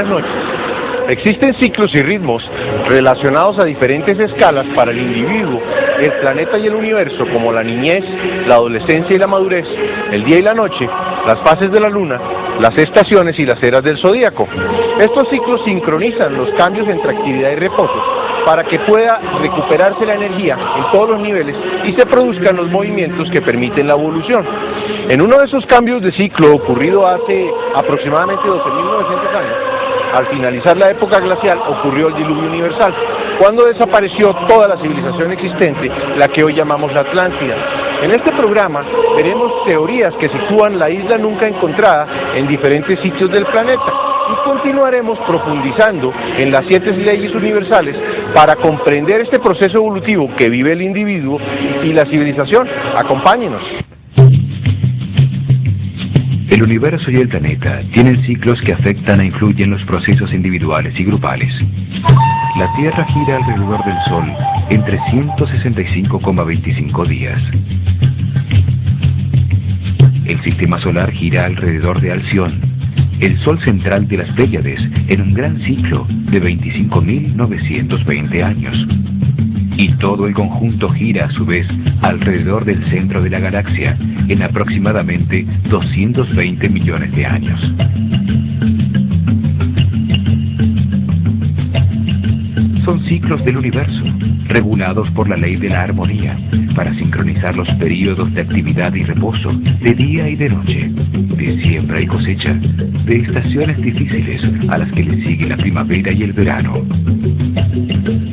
buenas noches. Existen ciclos y ritmos relacionados a diferentes escalas para el individuo, el planeta y el universo, como la niñez, la adolescencia y la madurez, el día y la noche, las fases de la luna, las estaciones y las eras del zodíaco. Estos ciclos sincronizan los cambios entre actividad y reposo para que pueda recuperarse la energía en todos los niveles y se produzcan los movimientos que permiten la evolución. En uno de esos cambios de ciclo ocurrido hace aproximadamente 12.900 años, al finalizar la época glacial ocurrió el diluvio universal, cuando desapareció toda la civilización existente, la que hoy llamamos la Atlántida. En este programa veremos teorías que sitúan la isla nunca encontrada en diferentes sitios del planeta y continuaremos profundizando en las 7 leyes universales para comprender este proceso evolutivo que vive el individuo y la civilización. Acompáñenos. El universo y el planeta tienen ciclos que afectan e influyen los procesos individuales y grupales. La Tierra gira alrededor del Sol en 365,25 días. El Sistema Solar gira alrededor de Alción, el Sol central de las Pléyades, en un gran ciclo de 25.920 años. Y todo el conjunto gira a su vez alrededor del centro de la galaxia en aproximadamente 220 millones de años. Son ciclos del universo, regulados por la ley de la armonía, para sincronizar los periodos de actividad y reposo, de día y de noche, de siembra y cosecha, de estaciones difíciles a las que le sigue la primavera y el verano.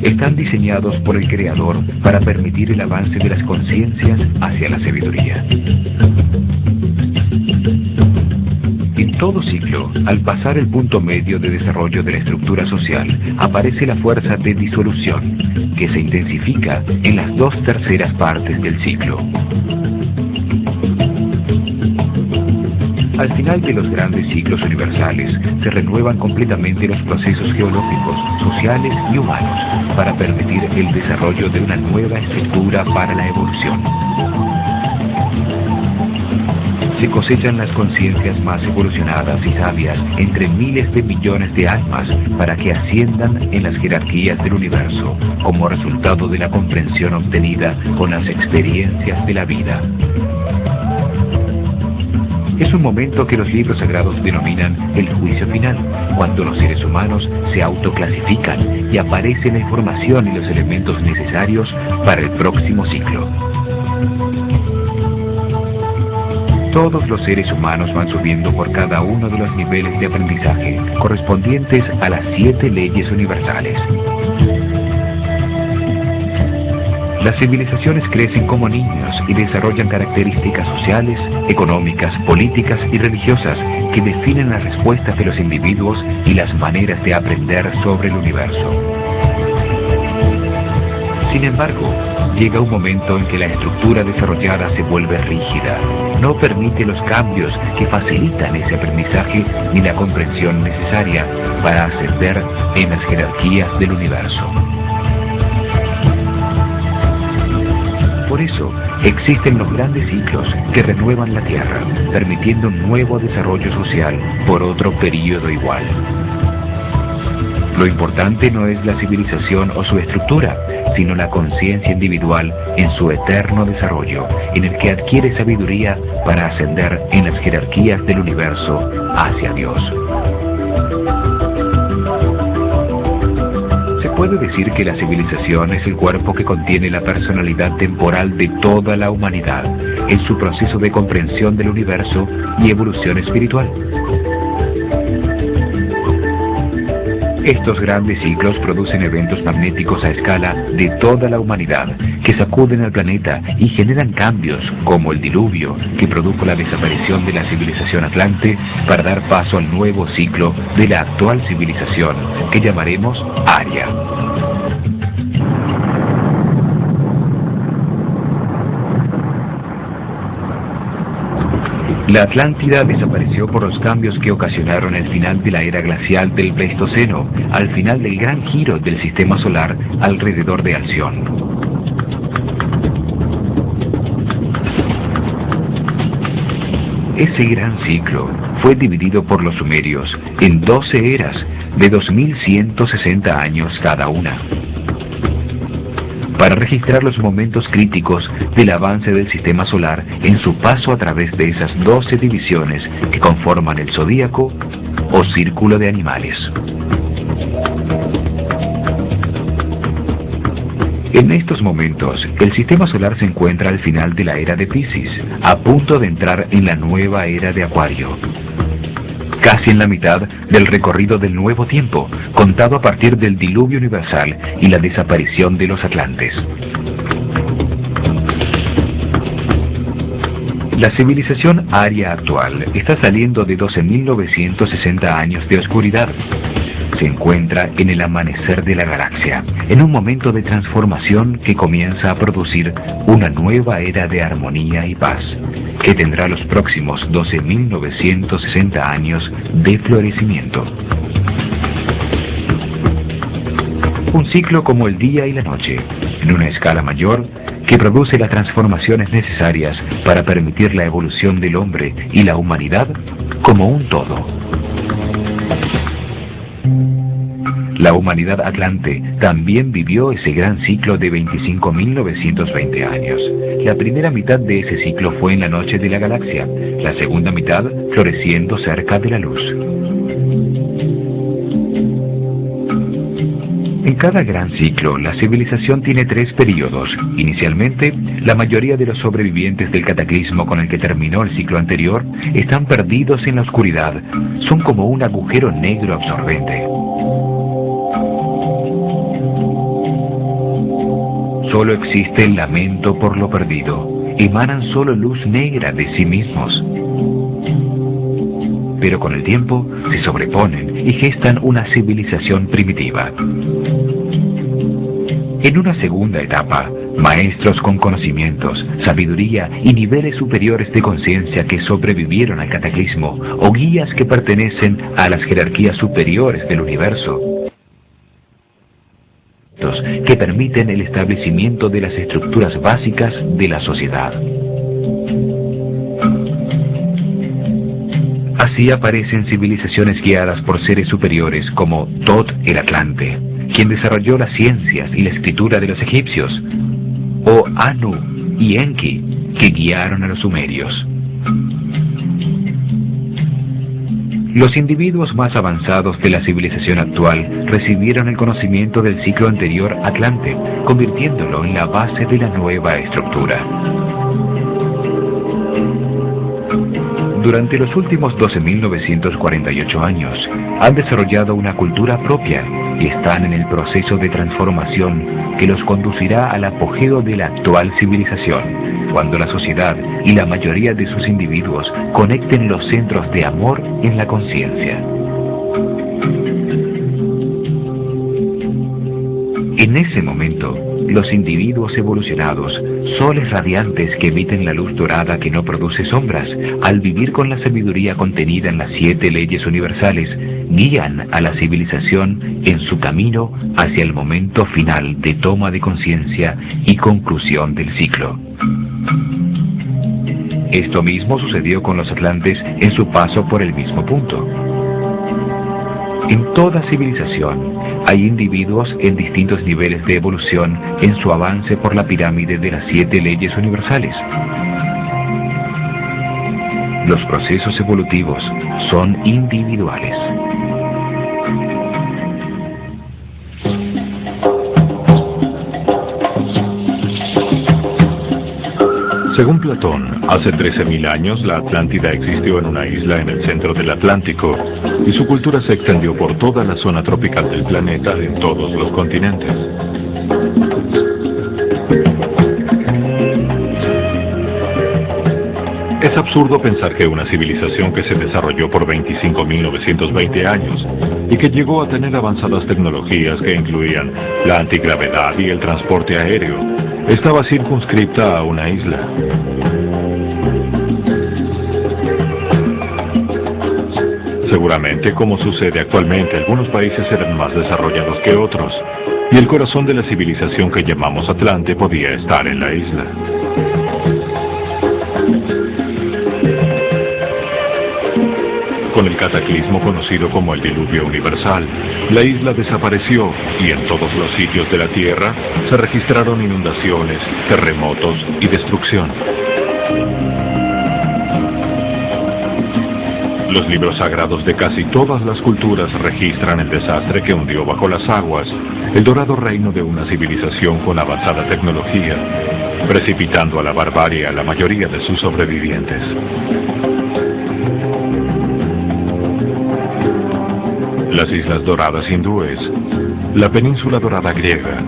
Están diseñados por el Creador para permitir el avance de las conciencias hacia la sabiduría. En todo ciclo, al pasar el punto medio de desarrollo de la estructura social, aparece la fuerza de disolución, que se intensifica en las 2/3 partes del ciclo. Al final de los grandes ciclos universales, se renuevan completamente los procesos geológicos, sociales y humanos, para permitir el desarrollo de una nueva estructura para la evolución. Se cosechan las conciencias más evolucionadas y sabias entre miles de millones de almas para que asciendan en las jerarquías del universo, como resultado de la comprensión obtenida con las experiencias de la vida. Es un momento que los libros sagrados denominan el juicio final, cuando los seres humanos se autoclasifican y aparece la información y los elementos necesarios para el próximo ciclo. Todos los seres humanos van subiendo por cada uno de los niveles de aprendizaje correspondientes a las 7 leyes universales. Las civilizaciones crecen como niños y desarrollan características sociales, económicas, políticas y religiosas que definen las respuestas de los individuos y las maneras de aprender sobre el universo. Sin embargo, llega un momento en que la estructura desarrollada se vuelve rígida, no permite los cambios que facilitan ese aprendizaje ni la comprensión necesaria para ascender en las jerarquías del universo. Por eso, existen los grandes ciclos que renuevan la Tierra, permitiendo un nuevo desarrollo social por otro período igual. Lo importante no es la civilización o su estructura, sino la conciencia individual en su eterno desarrollo, en el que adquiere sabiduría para ascender en las jerarquías del universo hacia Dios. Se puede decir que la civilización es el cuerpo que contiene la personalidad temporal de toda la humanidad en su proceso de comprensión del universo y evolución espiritual. Estos grandes ciclos producen eventos magnéticos a escala de toda la humanidad que sacuden al planeta y generan cambios como el diluvio que produjo la desaparición de la civilización atlante para dar paso al nuevo ciclo de la actual civilización que llamaremos Aria. La Atlántida desapareció por los cambios que ocasionaron el final de la era glacial del Pleistoceno, al final del gran giro del sistema solar alrededor de Alción. Ese gran ciclo fue dividido por los sumerios en 12 eras de 2160 años cada una, para registrar los momentos críticos del avance del sistema solar en su paso a través de esas 12 divisiones que conforman el zodíaco o círculo de animales. En estos momentos, el sistema solar se encuentra al final de la era de Piscis, a punto de entrar en la nueva era de Acuario, casi en la mitad del recorrido del nuevo tiempo, contado a partir del diluvio universal y la desaparición de los atlantes. La civilización aria actual está saliendo de 12.960 años de oscuridad. Se encuentra en el amanecer de la galaxia, en un momento de transformación que comienza a producir una nueva era de armonía y paz, que tendrá los próximos 12.960 años de florecimiento. Un ciclo como el día y la noche, en una escala mayor, que produce las transformaciones necesarias para permitir la evolución del hombre y la humanidad como un todo. La humanidad atlante también vivió ese gran ciclo de 25.920 años. La primera mitad de ese ciclo fue en la noche de la galaxia, la segunda mitad floreciendo cerca de la luz. En cada gran ciclo, la civilización tiene 3 períodos. Inicialmente, la mayoría de los sobrevivientes del cataclismo con el que terminó el ciclo anterior están perdidos en la oscuridad. Son como un agujero negro absorbente. Solo existe el lamento por lo perdido. Emanan solo luz negra de sí mismos. Pero con el tiempo se sobreponen y gestan una civilización primitiva. En una segunda etapa, maestros con conocimientos, sabiduría y niveles superiores de conciencia que sobrevivieron al cataclismo, o guías que pertenecen a las jerarquías superiores del universo, que permiten el establecimiento de las estructuras básicas de la sociedad. Así aparecen civilizaciones guiadas por seres superiores como Tot el Atlante, quien desarrolló las ciencias y la escritura de los egipcios, o Anu y Enki, que guiaron a los sumerios. Los individuos más avanzados de la civilización actual recibieron el conocimiento del ciclo anterior Atlante, convirtiéndolo en la base de la nueva estructura. Durante los últimos 12.948 años, han desarrollado una cultura propia y están en el proceso de transformación que los conducirá al apogeo de la actual civilización, cuando la sociedad y la mayoría de sus individuos conecten los centros de amor en la conciencia. En ese momento, los individuos evolucionados, soles radiantes que emiten la luz dorada que no produce sombras, al vivir con la sabiduría contenida en las 7 leyes universales, guían a la civilización en su camino hacia el momento final de toma de conciencia y conclusión del ciclo. Esto mismo sucedió con los atlantes en su paso por el mismo punto. En toda civilización hay individuos en distintos niveles de evolución en su avance por la pirámide de las 7 leyes universales. Los procesos evolutivos son individuales. Según Platón, hace 13.000 años la Atlántida existió en una isla en el centro del Atlántico y su cultura se extendió por toda la zona tropical del planeta en todos los continentes. Es absurdo pensar que una civilización que se desarrolló por 25.920 años y que llegó a tener avanzadas tecnologías que incluían la antigravedad y el transporte aéreo, estaba circunscripta a una isla. Seguramente, como sucede actualmente, algunos países eran más desarrollados que otros, y el corazón de la civilización que llamamos Atlante podía estar en la isla. con el cataclismo conocido como el diluvio universal, la isla desapareció y en todos los sitios de la Tierra se registraron inundaciones, terremotos y destrucción. Los libros sagrados de casi todas las culturas registran el desastre que hundió bajo las aguas el dorado reino de una civilización con avanzada tecnología, precipitando a la barbarie a la mayoría de sus sobrevivientes. Las Islas Doradas hindúes, la Península Dorada griega,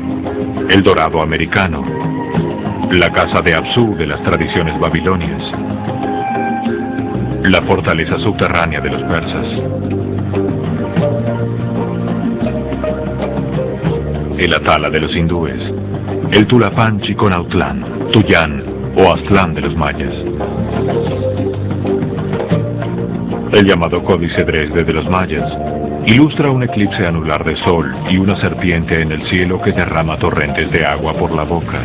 el Dorado americano, la Casa de Apsu de las tradiciones babilonias, la fortaleza subterránea de los persas, el Atala de los hindúes, el Tulapán Chiconautlán, Tuyán o Aztlán de los mayas, el llamado Códice Dresde de los mayas, ilustra un eclipse anular de sol y una serpiente en el cielo que derrama torrentes de agua por la boca.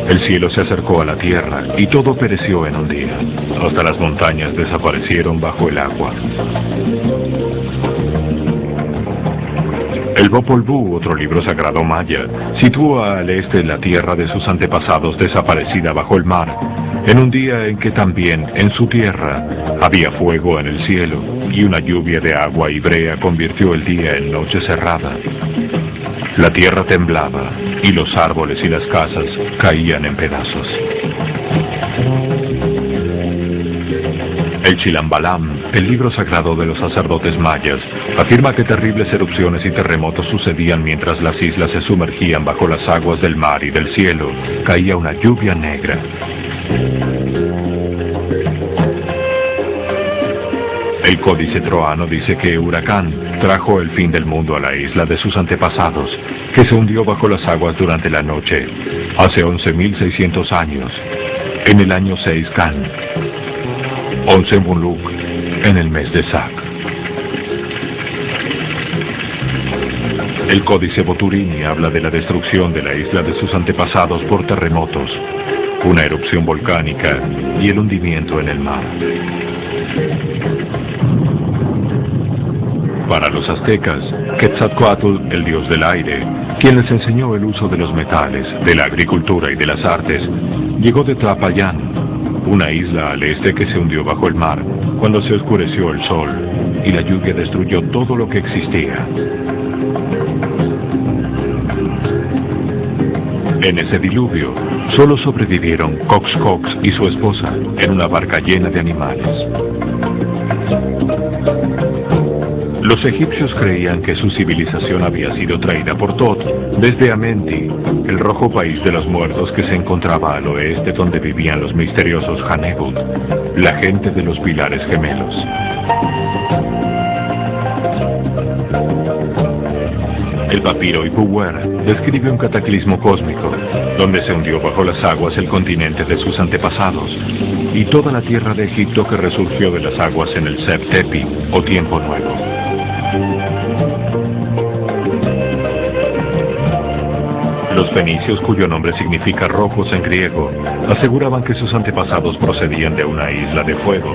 El cielo se acercó a la tierra y todo pereció en un día. Hasta las montañas desaparecieron bajo el agua. El Popol Vuh, otro libro sagrado maya, sitúa al este la tierra de sus antepasados desaparecida bajo el mar, en un día en que también en su tierra había fuego en el cielo y una lluvia de agua y brea convirtió el día en noche cerrada. La tierra temblaba y los árboles y las casas caían en pedazos. El Chilambalam, el libro sagrado de los sacerdotes mayas, afirma que terribles erupciones y terremotos sucedían mientras las islas se sumergían bajo las aguas del mar y del cielo caía una lluvia negra. El Códice Troano dice que Huracán trajo el fin del mundo a la isla de sus antepasados, que se hundió bajo las aguas durante la noche, hace 11.600 años, en el año 6 Can, 11 Muluk, en el mes de Sac. El Códice Boturini habla de la destrucción de la isla de sus antepasados por terremotos, una erupción volcánica y el hundimiento en el mar. Para los aztecas, Quetzalcóatl, el dios del aire, quien les enseñó el uso de los metales, de la agricultura y de las artes, llegó de Tlapayán, una isla al este que se hundió bajo el mar cuando se oscureció el sol y la lluvia destruyó todo lo que existía. En ese diluvio, solo sobrevivieron Cox y su esposa en una barca llena de animales. Los egipcios creían que su civilización había sido traída por Tot desde Amenti, el rojo país de los muertos que se encontraba al oeste donde vivían los misteriosos Hanebut, la gente de los pilares gemelos. El papiro Ipuwer describe un cataclismo cósmico, donde se hundió bajo las aguas el continente de sus antepasados, y toda la tierra de Egipto que resurgió de las aguas en el Seb Tepi, o Tiempo Nuevo. Los fenicios, cuyo nombre significa rojos en griego, aseguraban que sus antepasados procedían de una isla de fuego.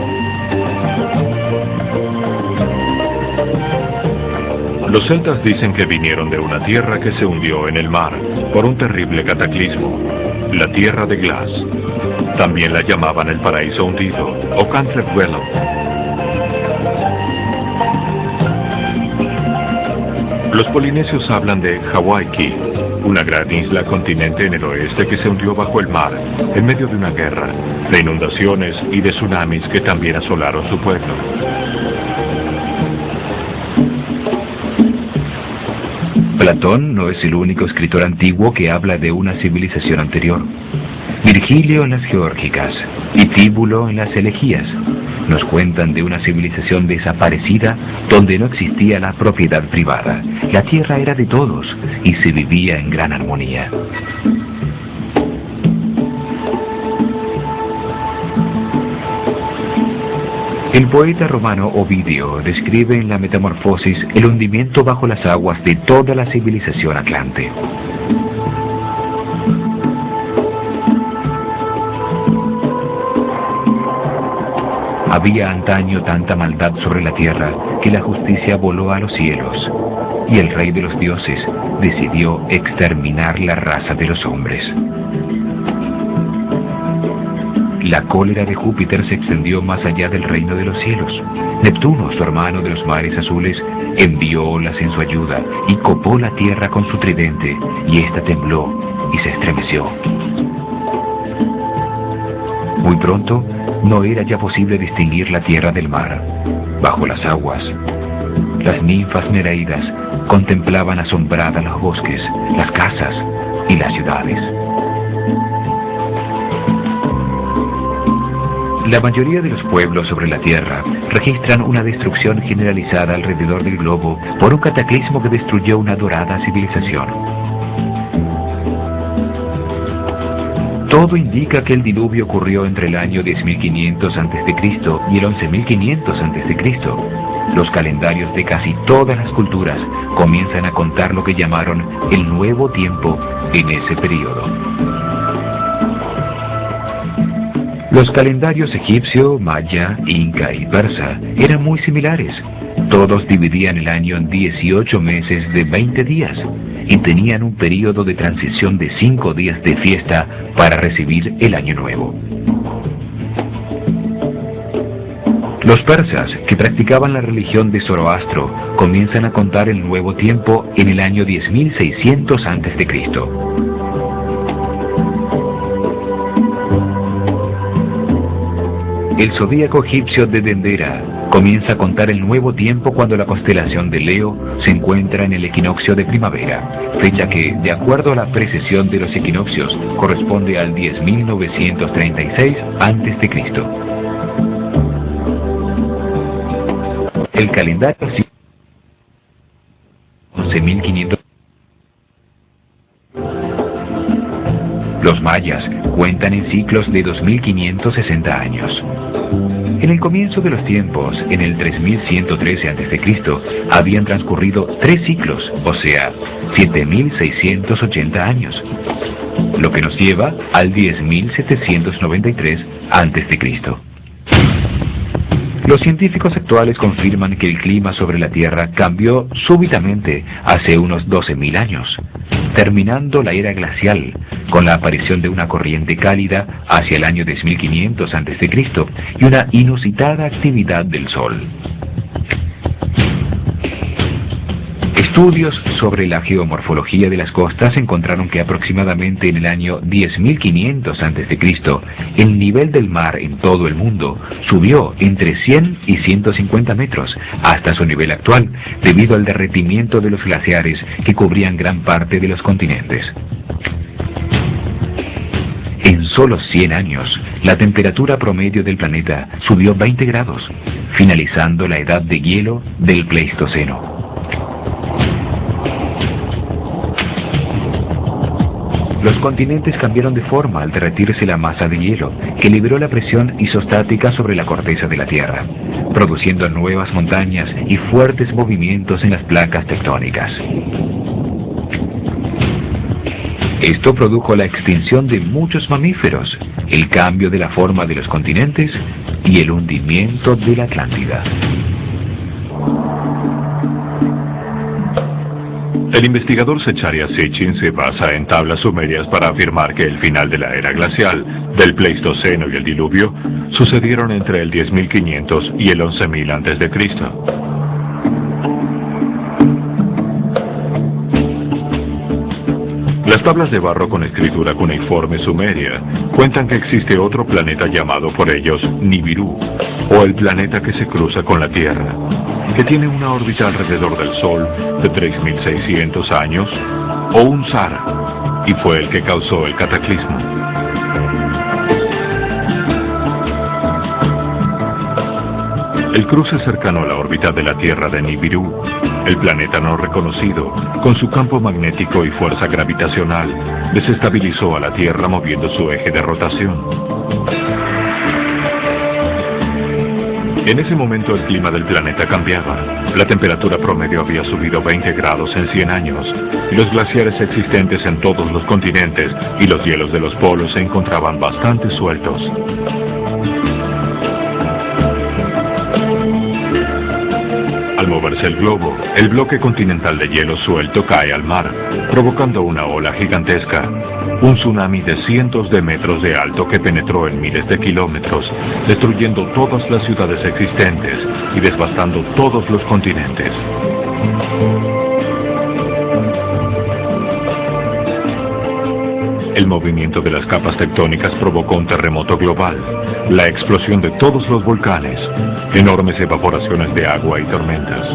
Los celtas dicen que vinieron de una tierra que se hundió en el mar por un terrible cataclismo, la tierra de Glass. También la llamaban el paraíso hundido, o Cantrevelo. Los polinesios hablan de Hawaiki, una gran isla continente en el oeste que se hundió bajo el mar en medio de una guerra, de inundaciones y de tsunamis que también asolaron su pueblo. Platón no es el único escritor antiguo que habla de una civilización anterior. Virgilio en las Geórgicas y Tíbulo en las Elegías nos cuentan de una civilización desaparecida donde no existía la propiedad privada. La tierra era de todos y se vivía en gran armonía. El poeta romano Ovidio describe en la Metamorfosis el hundimiento bajo las aguas de toda la civilización atlante. había antaño tanta maldad sobre la tierra que la justicia voló a los cielos, y el Rey de los dioses decidió exterminar la raza de los hombres. La cólera de Júpiter se extendió más allá del reino de los cielos. Neptuno, su hermano de los mares azules, envió olas en su ayuda y copó la tierra con su tridente, y ésta tembló y se estremeció. Muy pronto, no era ya posible distinguir la tierra del mar. Bajo las aguas, las ninfas nereidas contemplaban asombradas los bosques, las casas y las ciudades. La mayoría de los pueblos sobre la Tierra registran una destrucción generalizada alrededor del globo por un cataclismo que destruyó una dorada civilización. Todo indica que el diluvio ocurrió entre el año 10.500 a.C. y el 11.500 a.C. Los calendarios de casi todas las culturas comienzan a contar lo que llamaron el Nuevo Tiempo en ese periodo. Los calendarios egipcio, maya, inca y persa eran muy similares. Todos dividían el año en 18 meses de 20 días y tenían un periodo de transición de 5 días de fiesta para recibir el año nuevo. Los persas, que practicaban la religión de Zoroastro, comienzan a contar el nuevo tiempo en el año 10.600 a.C. El zodíaco egipcio de Dendera comienza a contar el nuevo tiempo cuando la constelación de Leo se encuentra en el equinoccio de primavera, fecha que, de acuerdo a la precesión de los equinoccios, corresponde al 10.936 a.C. El calendario 11.500. Los mayas cuentan en ciclos de 2.560 años. En el comienzo de los tiempos, en el 3113 a.C., habían transcurrido 3 ciclos, o sea, 7.680 años, lo que nos lleva al 10.793 a.C. Los científicos actuales confirman que el clima sobre la Tierra cambió súbitamente hace unos 12.000 años, terminando la era glacial con la aparición de una corriente cálida hacia el año 10.500 a.C. y una inusitada actividad del Sol. Estudios sobre la geomorfología de las costas encontraron que aproximadamente en el año 10.500 a.C. el nivel del mar en todo el mundo subió entre 100 y 150 metros hasta su nivel actual, debido al derretimiento de los glaciares que cubrían gran parte de los continentes. En solo 100 años, la temperatura promedio del planeta subió 20 grados, finalizando la edad de hielo del Pleistoceno. Los continentes cambiaron de forma al derretirse la masa de hielo, que liberó la presión isostática sobre la corteza de la Tierra, produciendo nuevas montañas y fuertes movimientos en las placas tectónicas. Esto produjo la extinción de muchos mamíferos, el cambio de la forma de los continentes y el hundimiento de la Atlántida. El investigador Zecharia Sitchin se basa en tablas sumerias para afirmar que el final de la era glacial, del Pleistoceno y el diluvio, sucedieron entre el 10.500 y el 11.000 a.C. Las tablas de barro con escritura cuneiforme sumeria cuentan que existe otro planeta llamado por ellos Nibiru, o el planeta que se cruza con la Tierra, que tiene una órbita alrededor del Sol de 3.600 años, o un Sar, y fue el que causó el cataclismo. El cruce cercano a la órbita de la Tierra de Nibiru, el planeta no reconocido, con su campo magnético y fuerza gravitacional, desestabilizó a la Tierra moviendo su eje de rotación. En ese momento el clima del planeta cambiaba. La temperatura promedio había subido 20 grados en 100 años, y los glaciares existentes en todos los continentes y los hielos de los polos se encontraban bastante sueltos. moverse el globo, el bloque continental de hielo suelto cae al mar, provocando una ola gigantesca. Un tsunami de cientos de metros de alto que penetró en miles de kilómetros, destruyendo todas las ciudades existentes y devastando todos los continentes. El movimiento de las capas tectónicas provocó un terremoto global, la explosión de todos los volcanes, enormes evaporaciones de agua y tormentas.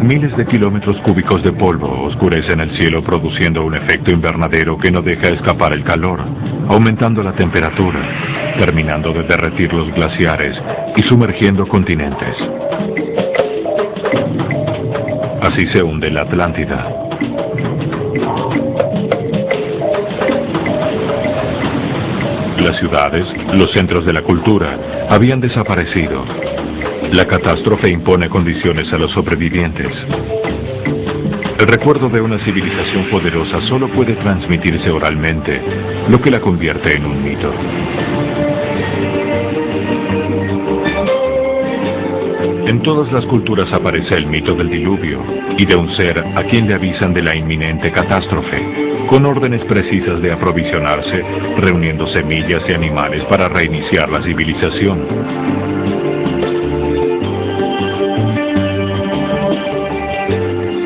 Miles de kilómetros cúbicos de polvo oscurecen el cielo produciendo un efecto invernadero que no deja escapar el calor, aumentando la temperatura, terminando de derretir los glaciares y sumergiendo continentes. Así se hunde la Atlántida. Las ciudades, los centros de la cultura, habían desaparecido. La catástrofe impone condiciones a los sobrevivientes. El recuerdo de una civilización poderosa solo puede transmitirse oralmente, lo que la convierte en un mito. En todas las culturas aparece el mito del diluvio y de un ser a quien le avisan de la inminente catástrofe, con órdenes precisas de aprovisionarse, reuniendo semillas y animales para reiniciar la civilización.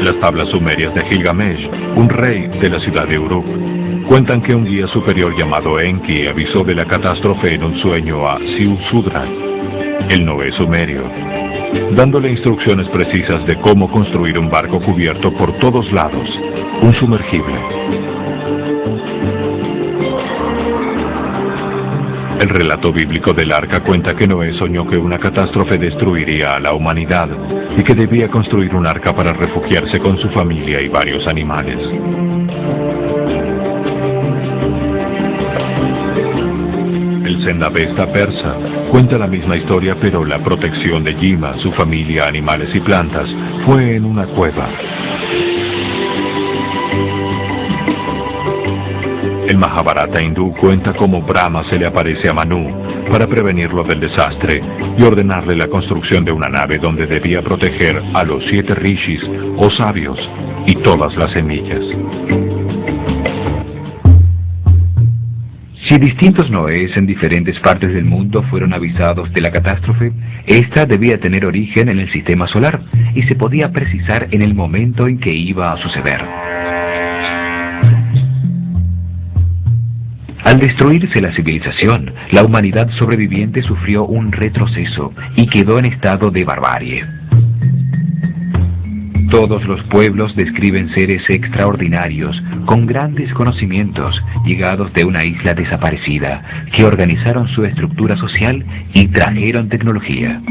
Las tablas sumerias de Gilgamesh, un rey de la ciudad de Uruk, cuentan que un guía superior llamado Enki avisó de la catástrofe en un sueño a Ziusudra, el Noé sumerio, dándole instrucciones precisas de cómo construir un barco cubierto por todos lados, un sumergible. El relato bíblico del arca cuenta que Noé soñó que una catástrofe destruiría a la humanidad y que debía construir un arca para refugiarse con su familia y varios animales. El Zendavesta persa cuenta la misma historia, pero la protección de Yima, su familia, animales y plantas, fue en una cueva. El Mahabharata hindú cuenta cómo Brahma se le aparece a Manu para prevenirlo del desastre y ordenarle la construcción de una nave donde debía proteger a los 7 rishis o sabios y todas las semillas. Si distintos Noés en diferentes partes del mundo fueron avisados de la catástrofe, esta debía tener origen en el sistema solar y se podía precisar en el momento en que iba a suceder. Al destruirse la civilización, la humanidad sobreviviente sufrió un retroceso y quedó en estado de barbarie. Todos los pueblos describen seres extraordinarios, con grandes conocimientos, llegados de una isla desaparecida, que organizaron su estructura social y trajeron tecnología.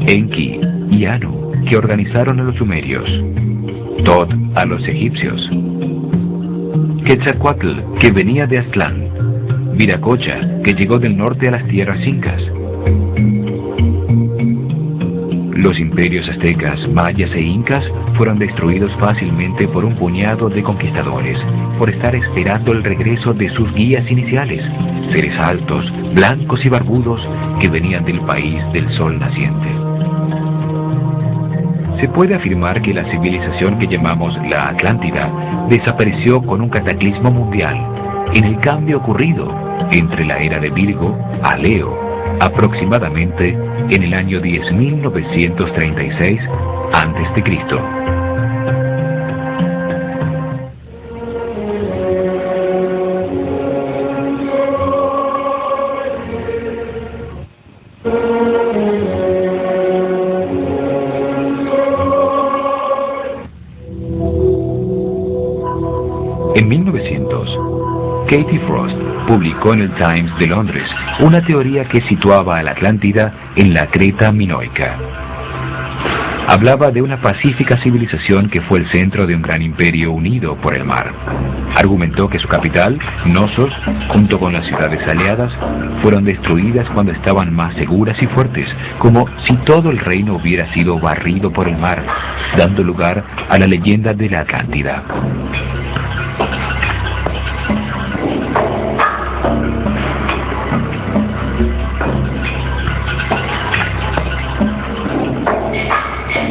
Enki y Anu, que organizaron a los sumerios. Tot a los egipcios. Quetzalcóatl, que venía de Aztlán. Viracocha, que llegó del norte a las tierras incas. Los imperios aztecas, mayas e incas fueron destruidos fácilmente por un puñado de conquistadores, por estar esperando el regreso de sus guías iniciales, seres altos, blancos y barbudos que venían del país del sol naciente. Se puede afirmar que la civilización que llamamos la Atlántida desapareció con un cataclismo mundial, en el cambio ocurrido entre la era de Virgo a Leo, aproximadamente en el año 10.936 a.C. En 1900, Katie Frost publicó en el Times de Londres una teoría que situaba a la Atlántida en la Creta minoica. Hablaba de una pacífica civilización que fue el centro de un gran imperio unido por el mar. Argumentó que su capital, Knossos, junto con las ciudades aliadas, fueron destruidas cuando estaban más seguras y fuertes, como si todo el reino hubiera sido barrido por el mar, dando lugar a la leyenda de la Atlántida.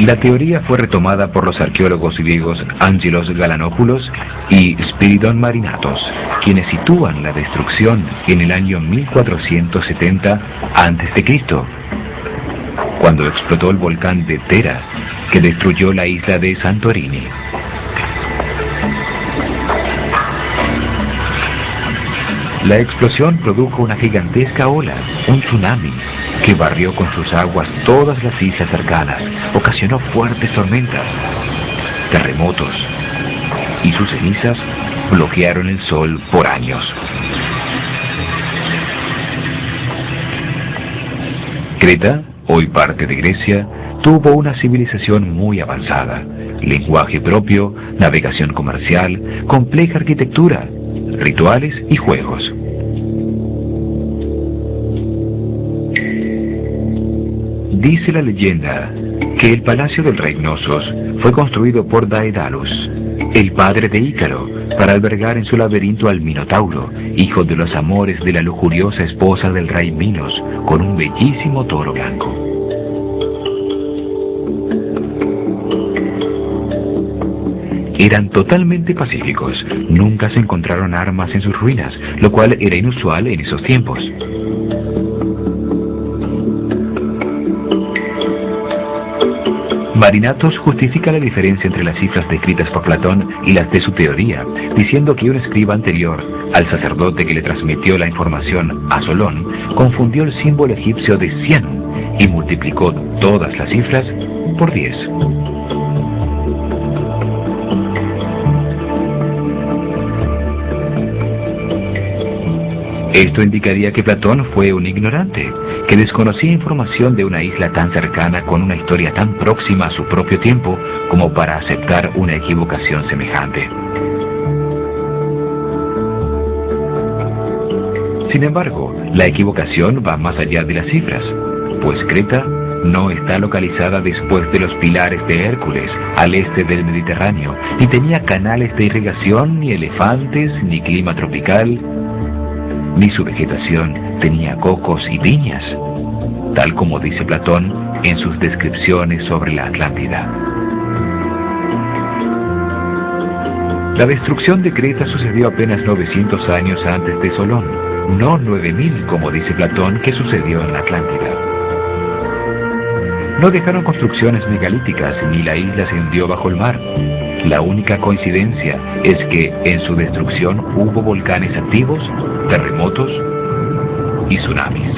La teoría fue retomada por los arqueólogos griegos Angelos Galanopoulos y Spiridon Marinatos, quienes sitúan la destrucción en el año 1470 a.C., cuando explotó el volcán de Tera, que destruyó la isla de Santorini. La explosión produjo una gigantesca ola, un tsunami, que barrió con sus aguas todas las islas cercanas, ocasionó fuertes tormentas, terremotos, y sus cenizas bloquearon el sol por años. Creta, hoy parte de Grecia, tuvo una civilización muy avanzada, lenguaje propio, navegación comercial, compleja arquitectura, rituales y juegos. Dice la leyenda que el palacio del rey Knossos fue construido por Daedalus, el padre de Ícaro, para albergar en su laberinto al Minotauro, hijo de los amores de la lujuriosa esposa del rey Minos, con un bellísimo toro blanco. Eran totalmente pacíficos, nunca se encontraron armas en sus ruinas, lo cual era inusual en esos tiempos. Marinatos justifica la diferencia entre las cifras descritas por Platón y las de su teoría, diciendo que un escriba anterior, al sacerdote que le transmitió la información a Solón, confundió el símbolo egipcio de 100 y multiplicó todas las cifras por 10. Esto indicaría que Platón fue un ignorante, que desconocía información de una isla tan cercana con una historia tan próxima a su propio tiempo como para aceptar una equivocación semejante. Sin embargo, la equivocación va más allá de las cifras, pues Creta no está localizada después de los pilares de Hércules, al este del Mediterráneo, ni tenía canales de irrigación, ni elefantes, ni clima tropical, ni su vegetación tenía cocos y viñas, tal como dice Platón en sus descripciones sobre la Atlántida. La destrucción de Creta sucedió apenas 900 años antes de Solón, no 9000 como dice Platón que sucedió en la Atlántida. No dejaron construcciones megalíticas ni la isla se hundió bajo el mar. La única coincidencia es que en su destrucción hubo volcanes activos, terremotos y tsunamis.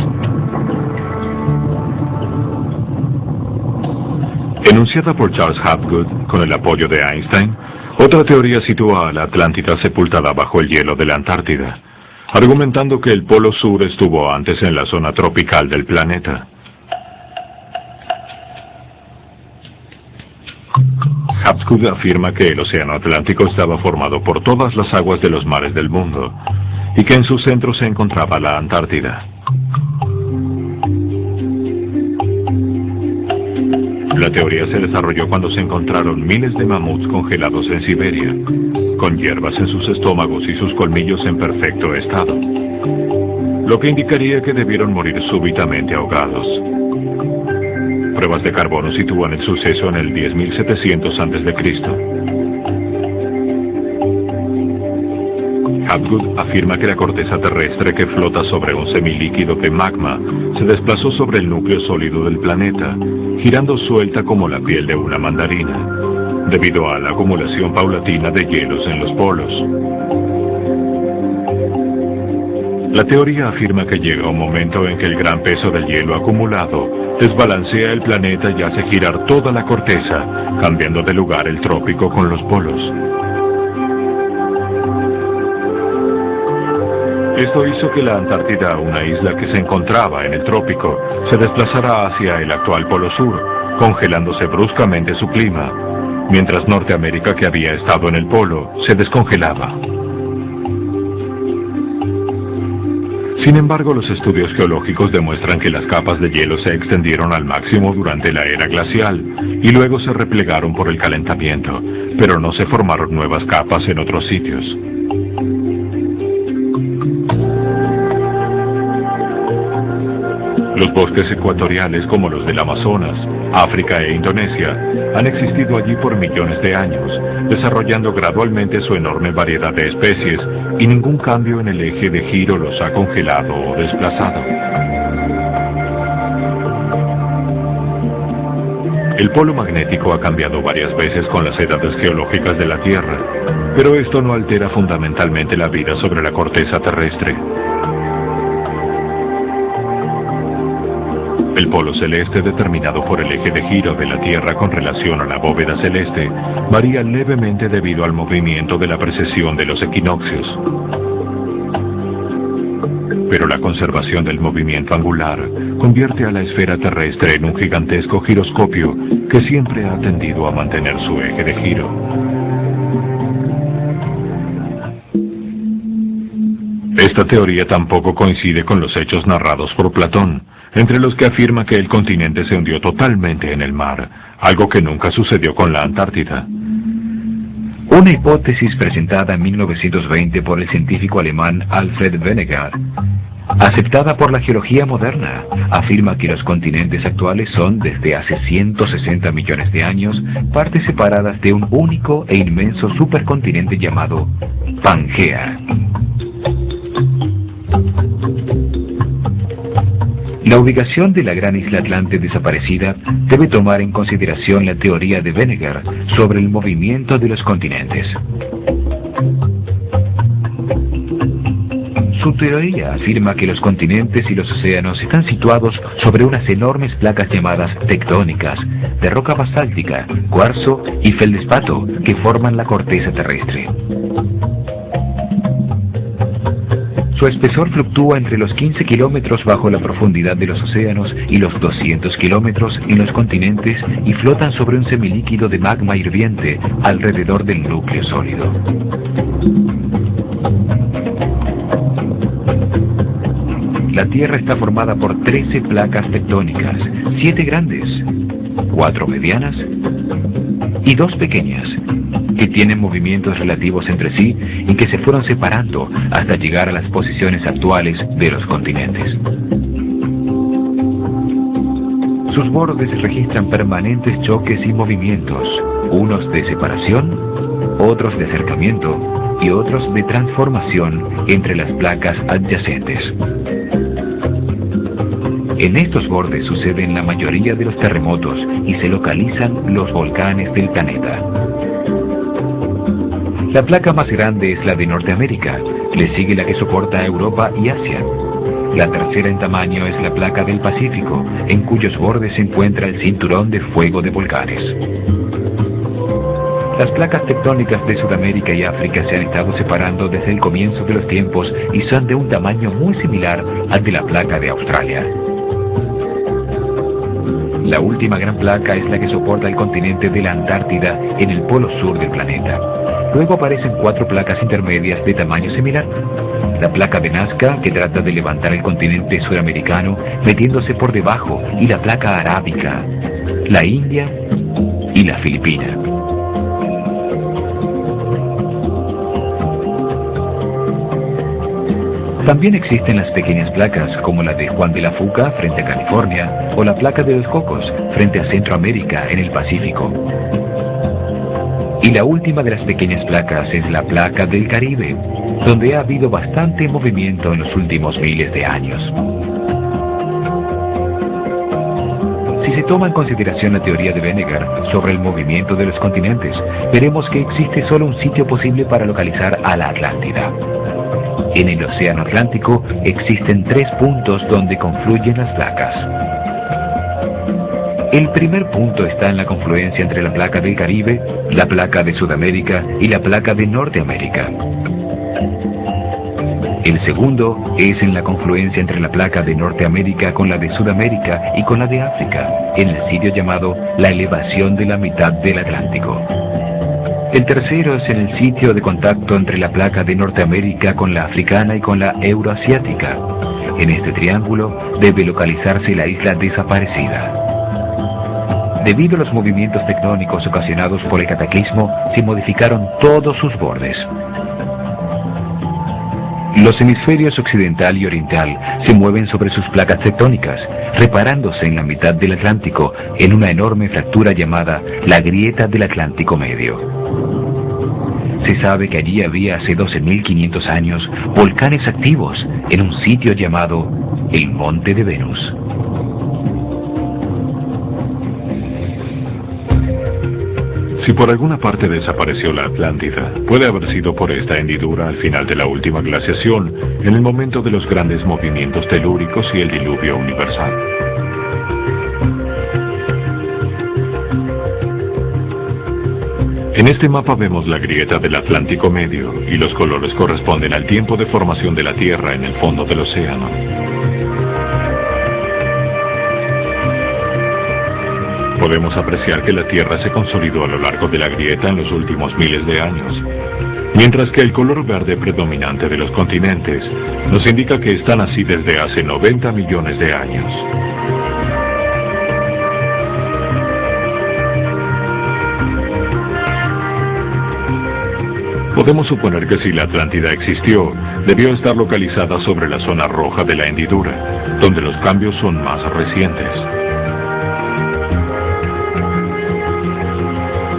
Enunciada por Charles Hapgood con el apoyo de Einstein, otra teoría sitúa a la Atlántida sepultada bajo el hielo de la Antártida, argumentando que el Polo Sur estuvo antes en la zona tropical del planeta. Hapgood afirma que el océano Atlántico estaba formado por todas las aguas de los mares del mundo y que en su centro se encontraba la Antártida. La teoría se desarrolló cuando se encontraron miles de mamuts congelados en Siberia, con hierbas en sus estómagos y sus colmillos en perfecto estado, lo que indicaría que debieron morir súbitamente ahogados. Pruebas de carbono sitúan el suceso en el 10.700 a.C. Hapgood afirma que la corteza terrestre que flota sobre un semilíquido de magma se desplazó sobre el núcleo sólido del planeta, girando suelta como la piel de una mandarina, debido a la acumulación paulatina de hielos en los polos. La teoría afirma que llega un momento en que el gran peso del hielo acumulado desbalancea el planeta y hace girar toda la corteza, cambiando de lugar el trópico con los polos. Esto hizo que la Antártida, una isla que se encontraba en el trópico, se desplazara hacia el actual Polo Sur, congelándose bruscamente su clima, mientras Norteamérica, que había estado en el polo, se descongelaba. Sin embargo, los estudios geológicos demuestran que las capas de hielo se extendieron al máximo durante la era glacial y luego se replegaron por el calentamiento, pero no se formaron nuevas capas en otros sitios. Los bosques ecuatoriales como los del Amazonas África e Indonesia han existido allí por millones de años, desarrollando gradualmente su enorme variedad de especies, y ningún cambio en el eje de giro los ha congelado o desplazado. El polo magnético ha cambiado varias veces con las edades geológicas de la Tierra, pero esto no altera fundamentalmente la vida sobre la corteza terrestre. El polo celeste, determinado por el eje de giro de la Tierra con relación a la bóveda celeste, varía levemente debido al movimiento de la precesión de los equinoccios. Pero la conservación del movimiento angular convierte a la esfera terrestre en un gigantesco giroscopio que siempre ha tendido a mantener su eje de giro. Esta teoría tampoco coincide con los hechos narrados por Platón, entre los que afirma que el continente se hundió totalmente en el mar, algo que nunca sucedió con la Antártida. Una hipótesis presentada en 1920 por el científico alemán Alfred Wegener, aceptada por la geología moderna, afirma que los continentes actuales son, desde hace 160 millones de años, partes separadas de un único e inmenso supercontinente llamado Pangea. La ubicación de la gran isla Atlante desaparecida debe tomar en consideración la teoría de Wegener sobre el movimiento de los continentes. Su teoría afirma que los continentes y los océanos están situados sobre unas enormes placas llamadas tectónicas, de roca basáltica, cuarzo y feldespato, que forman la corteza terrestre. Su espesor fluctúa entre los 15 kilómetros bajo la profundidad de los océanos y los 200 kilómetros en los continentes, y flotan sobre un semilíquido de magma hirviente alrededor del núcleo sólido. La Tierra está formada por 13 placas tectónicas, 7 grandes, 4 medianas y 2 pequeñas, que tienen movimientos relativos entre sí y que se fueron separando hasta llegar a las posiciones actuales de los continentes. Sus bordes registran permanentes choques y movimientos, unos de separación, otros de acercamiento y otros de transformación entre las placas adyacentes. En estos bordes suceden la mayoría de los terremotos y se localizan los volcanes del planeta. La placa más grande es la de Norteamérica, le sigue la que soporta a Europa y Asia. La tercera en tamaño es la placa del Pacífico, en cuyos bordes se encuentra el cinturón de fuego de volcanes. Las placas tectónicas de Sudamérica y África se han estado separando desde el comienzo de los tiempos y son de un tamaño muy similar al de la placa de Australia. La última gran placa es la que soporta el continente de la Antártida en el polo sur del planeta. Luego aparecen 4 placas intermedias de tamaño similar. La placa de Nazca, que trata de levantar el continente sudamericano metiéndose por debajo, y la placa arábica, la India y la Filipina. También existen las pequeñas placas, como la de Juan de la Fuca frente a California, o la placa de los Cocos frente a Centroamérica en el Pacífico. Y la última de las pequeñas placas es la placa del Caribe, donde ha habido bastante movimiento en los últimos miles de años. Si se toma en consideración la teoría de Wegener sobre el movimiento de los continentes, veremos que existe solo un sitio posible para localizar a la Atlántida. En el Océano Atlántico existen 3 puntos donde confluyen las placas. El primer punto está en la confluencia entre la placa del Caribe, la placa de Sudamérica y la placa de Norteamérica. El segundo es en la confluencia entre la placa de Norteamérica con la de Sudamérica y con la de África, en el sitio llamado la elevación de la mitad del Atlántico. El tercero es en el sitio de contacto entre la placa de Norteamérica con la africana y con la euroasiática. En este triángulo debe localizarse la isla desaparecida. Debido a los movimientos tectónicos ocasionados por el cataclismo, se modificaron todos sus bordes. Los hemisferios occidental y oriental se mueven sobre sus placas tectónicas, reparándose en la mitad del Atlántico en una enorme fractura llamada la Grieta del Atlántico Medio. Se sabe que allí había hace 12.500 años volcanes activos en un sitio llamado el Monte de Venus. Si por alguna parte desapareció la Atlántida, puede haber sido por esta hendidura al final de la última glaciación, en el momento de los grandes movimientos telúricos y el diluvio universal. En este mapa vemos la grieta del Atlántico Medio y los colores corresponden al tiempo de formación de la Tierra en el fondo del océano. Podemos apreciar que la Tierra se consolidó a lo largo de la grieta en los últimos miles de años, mientras que el color verde predominante de los continentes nos indica que están así desde hace 90 millones de años. Podemos suponer que si la Atlántida existió, debió estar localizada sobre la zona roja de la hendidura, donde los cambios son más recientes.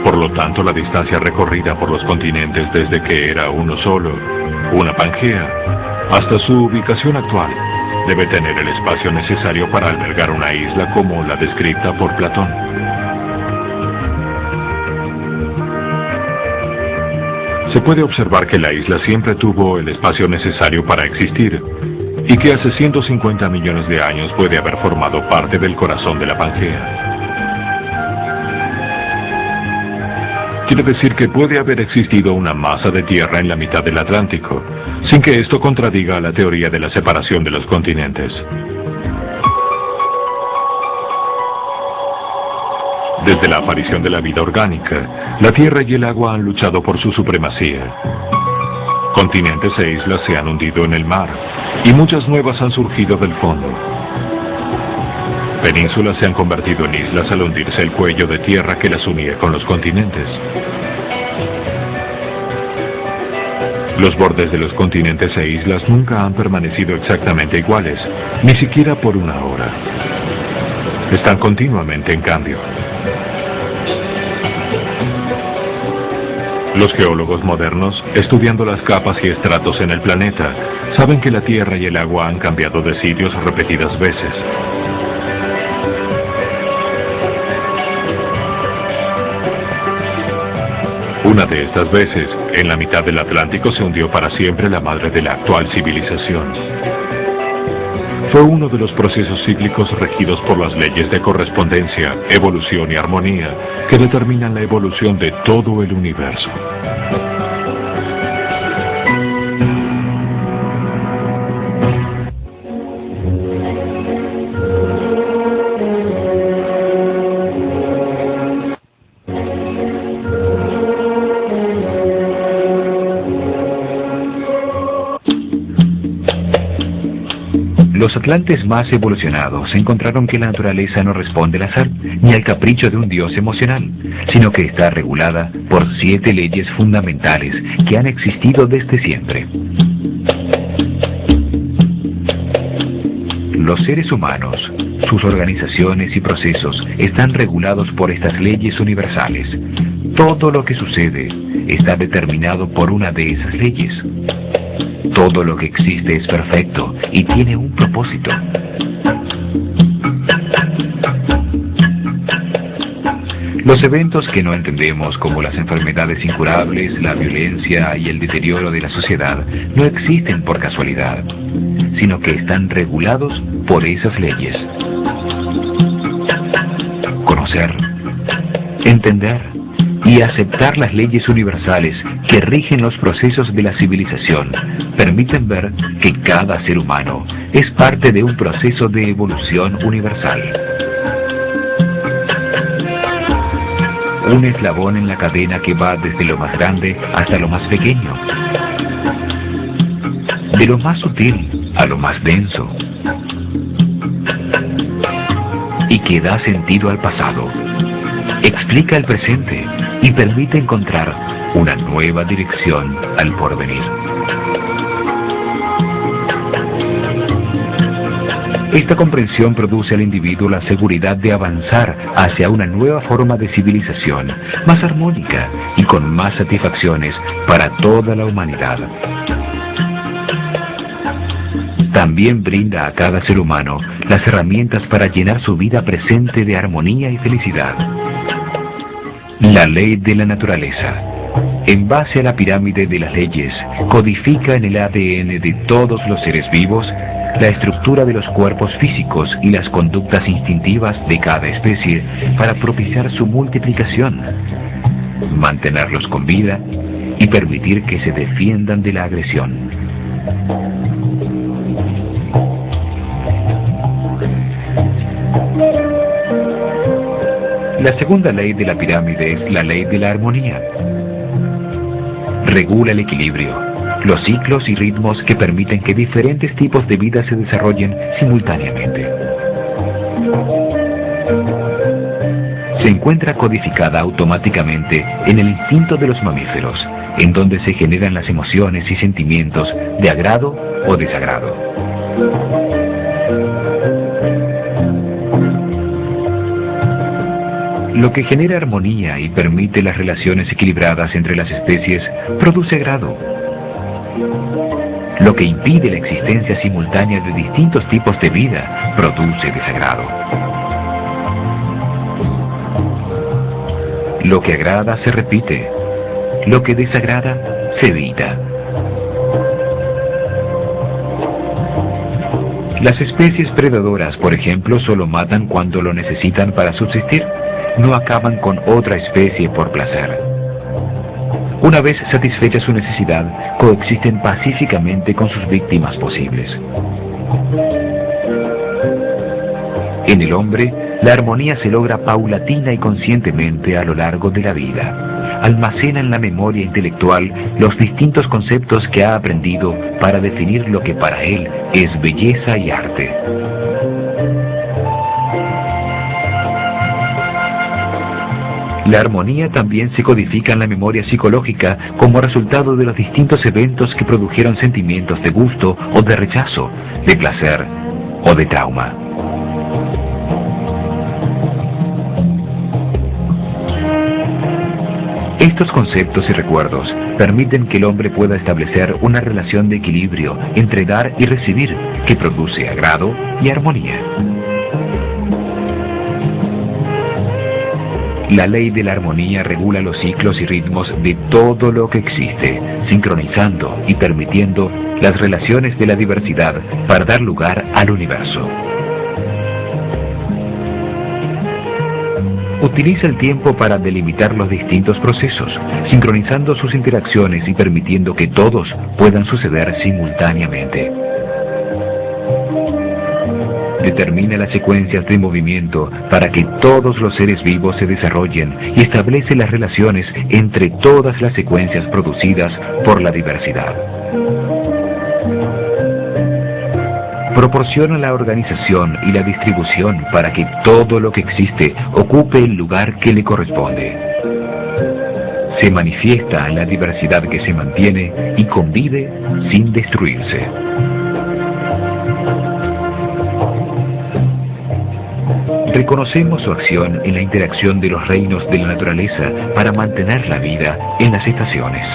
Por lo tanto, la distancia recorrida por los continentes desde que era uno solo, una Pangea, hasta su ubicación actual, debe tener el espacio necesario para albergar una isla como la descrita por Platón. Se puede observar que la isla siempre tuvo el espacio necesario para existir, y que hace 150 millones de años puede haber formado parte del corazón de la Pangea. Quiere decir que puede haber existido una masa de tierra en la mitad del Atlántico, sin que esto contradiga la teoría de la separación de los continentes. Desde la aparición de la vida orgánica, la tierra y el agua han luchado por su supremacía. Continentes e islas se han hundido en el mar, y muchas nuevas han surgido del fondo. Penínsulas se han convertido en islas al hundirse el cuello de tierra que las unía con los continentes. Los bordes de los continentes e islas nunca han permanecido exactamente iguales, ni siquiera por una hora. Están continuamente en cambio. Los geólogos modernos, estudiando las capas y estratos en el planeta, saben que la tierra y el agua han cambiado de sitios repetidas veces. Una de estas veces, en la mitad del Atlántico se hundió para siempre la madre de la actual civilización. Fue uno de los procesos cíclicos regidos por las leyes de correspondencia, evolución y armonía que determinan la evolución de todo el universo. Los atlantes más evolucionados encontraron que la naturaleza no responde al azar ni al capricho de un dios emocional, sino que está regulada por 7 leyes fundamentales que han existido desde siempre. Los seres humanos, sus organizaciones y procesos están regulados por estas leyes universales. Todo lo que sucede está determinado por una de esas leyes. Todo lo que existe es perfecto y tiene un propósito. Los eventos que no entendemos, como las enfermedades incurables, la violencia y el deterioro de la sociedad, no existen por casualidad, sino que están regulados por esas leyes. Conocer, entender y aceptar las leyes universales que rigen los procesos de la civilización permiten ver que cada ser humano es parte de un proceso de evolución universal. Un eslabón en la cadena que va desde lo más grande hasta lo más pequeño, de lo más sutil a lo más denso, y que da sentido al pasado, explica el presente y permite encontrar una nueva dirección al porvenir. Esta comprensión produce al individuo la seguridad de avanzar hacia una nueva forma de civilización, más armónica y con más satisfacciones para toda la humanidad. También brinda a cada ser humano las herramientas para llenar su vida presente de armonía y felicidad. La ley de la naturaleza, en base a la pirámide de las leyes, codifica en el ADN de todos los seres vivos la estructura de los cuerpos físicos y las conductas instintivas de cada especie para propiciar su multiplicación, mantenerlos con vida y permitir que se defiendan de la agresión. La segunda ley de la pirámide es la ley de la armonía. Regula el equilibrio, los ciclos y ritmos que permiten que diferentes tipos de vida se desarrollen simultáneamente. Se encuentra codificada automáticamente en el instinto de los mamíferos, en donde se generan las emociones y sentimientos de agrado o desagrado. Lo que genera armonía y permite las relaciones equilibradas entre las especies produce agrado. Lo que impide la existencia simultánea de distintos tipos de vida produce desagrado. Lo que agrada se repite, lo que desagrada se evita. Las especies predadoras, por ejemplo, solo matan cuando lo necesitan para subsistir. No acaban con otra especie por placer. Una vez satisfecha su necesidad, coexisten pacíficamente con sus víctimas posibles. En el hombre, la armonía se logra paulatina y conscientemente a lo largo de la vida. Almacena en la memoria intelectual los distintos conceptos que ha aprendido para definir lo que para él es belleza y arte. La armonía también se codifica en la memoria psicológica como resultado de los distintos eventos que produjeron sentimientos de gusto o de rechazo, de placer o de trauma. Estos conceptos y recuerdos permiten que el hombre pueda establecer una relación de equilibrio entre dar y recibir que produce agrado y armonía. La ley de la armonía regula los ciclos y ritmos de todo lo que existe, sincronizando y permitiendo las relaciones de la diversidad para dar lugar al universo. Utiliza el tiempo para delimitar los distintos procesos, sincronizando sus interacciones y permitiendo que todos puedan suceder simultáneamente. Determina las secuencias de movimiento para que todos los seres vivos se desarrollen y establece las relaciones entre todas las secuencias producidas por la diversidad. Proporciona la organización y la distribución para que todo lo que existe ocupe el lugar que le corresponde. Se manifiesta en la diversidad que se mantiene y convive sin destruirse. Reconocemos su acción en la interacción de los reinos de la naturaleza para mantener la vida en las estaciones.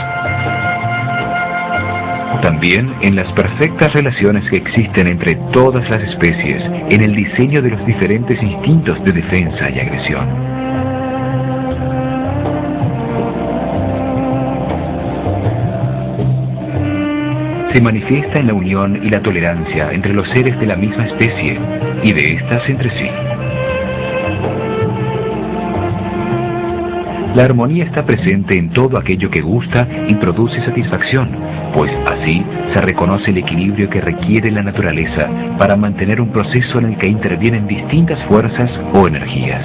También en las perfectas relaciones que existen entre todas las especies, en el diseño de los diferentes instintos de defensa y agresión. Se manifiesta en la unión y la tolerancia entre los seres de la misma especie y de éstas entre sí. La armonía está presente en todo aquello que gusta y produce satisfacción, pues así se reconoce el equilibrio que requiere la naturaleza para mantener un proceso en el que intervienen distintas fuerzas o energías.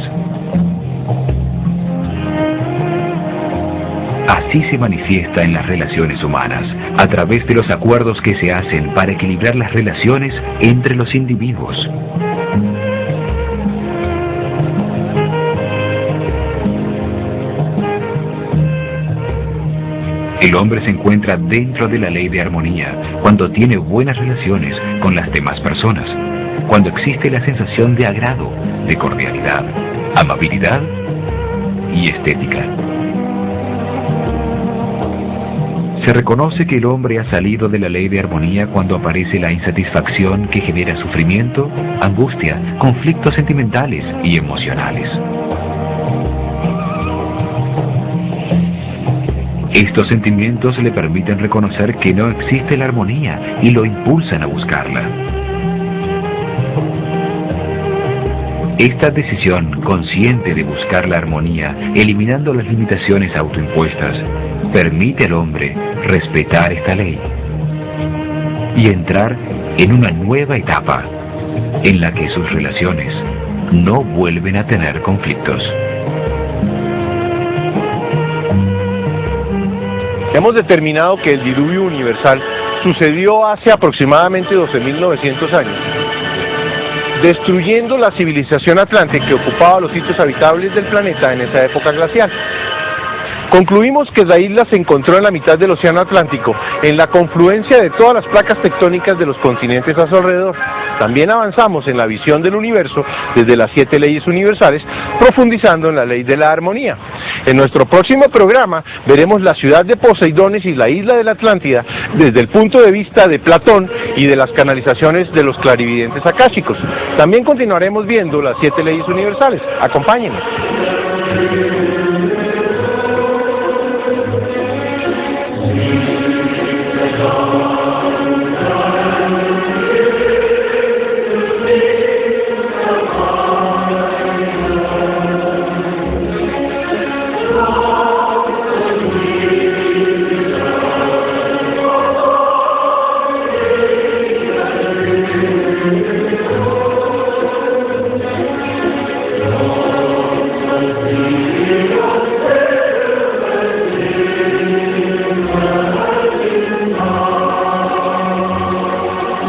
Así se manifiesta en las relaciones humanas, a través de los acuerdos que se hacen para equilibrar las relaciones entre los individuos. El hombre se encuentra dentro de la ley de armonía cuando tiene buenas relaciones con las demás personas, cuando existe la sensación de agrado, de cordialidad, amabilidad y estética. Se reconoce que el hombre ha salido de la ley de armonía cuando aparece la insatisfacción que genera sufrimiento, angustia, conflictos sentimentales y emocionales. Estos sentimientos le permiten reconocer que no existe la armonía y lo impulsan a buscarla. Esta decisión consciente de buscar la armonía, eliminando las limitaciones autoimpuestas, permite al hombre respetar esta ley y entrar en una nueva etapa en la que sus relaciones no vuelven a tener conflictos. Hemos determinado que el diluvio universal sucedió hace aproximadamente 12.900 años, destruyendo la civilización atlante que ocupaba los sitios habitables del planeta en esa época glacial. Concluimos que la isla se encontró en la mitad del océano Atlántico, en la confluencia de todas las placas tectónicas de los continentes a su alrededor. También avanzamos en la visión del universo desde las 7 leyes universales, profundizando en la ley de la armonía. En nuestro próximo programa veremos la ciudad de Poseidones y la isla de la Atlántida desde el punto de vista de Platón y de las canalizaciones de los clarividentes akáshicos. También continuaremos viendo las 7 leyes universales. Acompáñenos.